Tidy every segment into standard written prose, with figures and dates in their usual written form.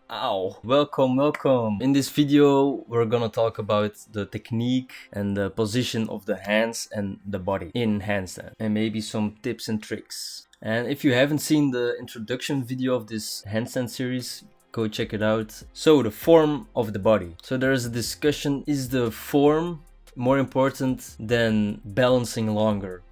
Ow! Welcome! In this video, we're gonna talk about the technique and the position of the hands and the body in handstand, and maybe some tips and tricks. And if you haven't seen the introduction video of this handstand series, go check it out. So, the form of the body. So there's a discussion, is the form more important than balancing longer?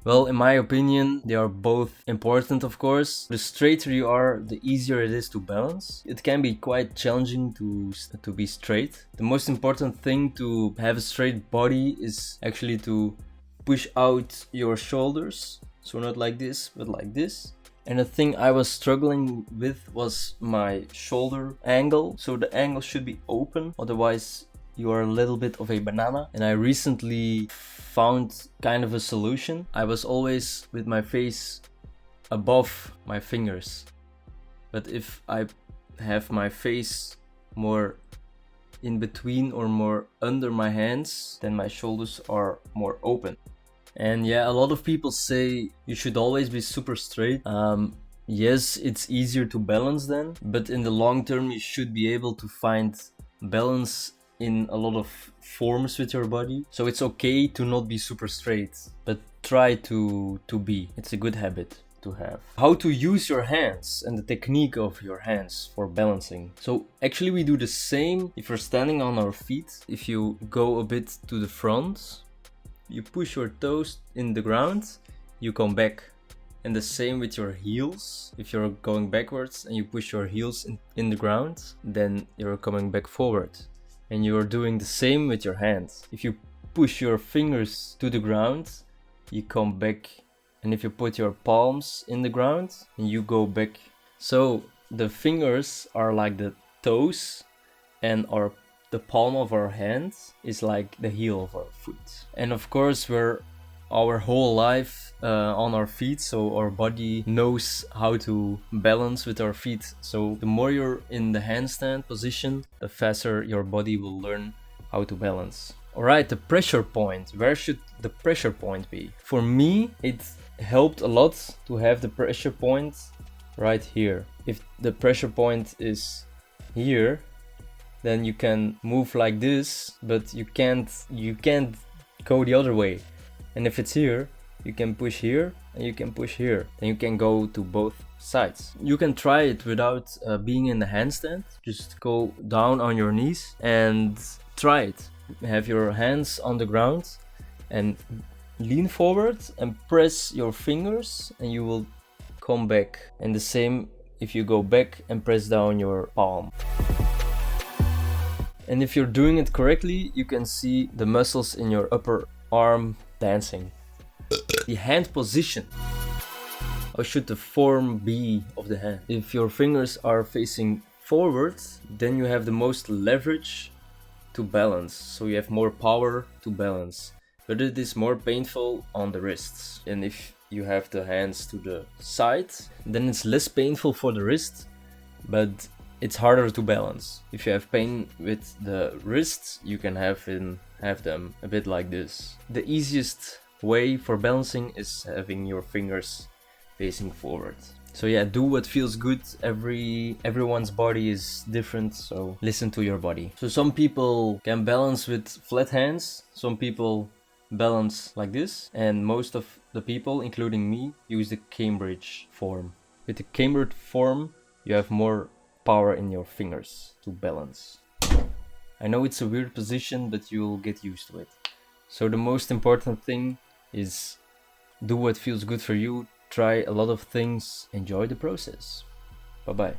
Well, in my opinion, they are both important, of course. The straighter you are, the easier it is to balance. It can be quite challenging to be straight. The most important thing to have a straight body is actually to push out your shoulders. So not like this, but like this. And the thing I was struggling with was my shoulder angle. So the angle should be open, otherwise you are a little bit of a banana. And I recently found kind of a solution. I was always with my face above my fingers, but if I have my face more in between or more under my hands, then my shoulders are more open. And yeah, a lot of people say you should always be super straight. Yes, it's easier to balance then, but in the long term you should be able to find balance in a lot of forms with your body. So it's okay to not be super straight, but try to be. It's a good habit to have. How to use your hands and the technique of your hands for balancing. So actually we do the same if you're standing on our feet. If you go a bit to the front, you push your toes in the ground, you come back. And the same with your heels. If you're going backwards and you push your heels in the ground, then you're coming back forward. And you're doing the same with your hands. If you push your fingers to the ground, you come back. And if you put your palms in the ground, and you go back. So the fingers are like the toes, and the palm of our hand is like the heel of our foot. And of course we're our whole life on our feet, so our body knows how to balance with our feet. So the more you're in the handstand position, the faster your body will learn how to balance. Alright, the pressure point. Where should the pressure point be? For me, it helped a lot to have the pressure point right here. If the pressure point is here, then you can move like this, but you can't go the other way. And if it's here, you can push here and you can push here. Then you can go to both sides. You can try it without being in the handstand. Just go down on your knees and try it. Have your hands on the ground and lean forward and press your fingers and you will come back. And the same if you go back and press down your palm. And if you're doing it correctly, you can see the muscles in your upper arm dancing. The hand position. How should the form be of the hand? If your fingers are facing forward, then you have the most leverage to balance. So you have more power to balance. But it is more painful on the wrists. And if you have the hands to the side, then it's less painful for the wrist, but it's harder to balance. If you have pain with the wrists, you can have them a bit like this. The easiest way for balancing is having your fingers facing forward. So yeah, do what feels good. Everyone's body is different, so listen to your body. So some people can balance with flat hands, some people balance like this, and most of the people, including me, use the Cambridge form. With the Cambridge form, you have more power in your fingers to balance. I know it's a weird position, but you'll get used to it. So the most important thing is do what feels good for you, try a lot of things, enjoy the process. Bye bye.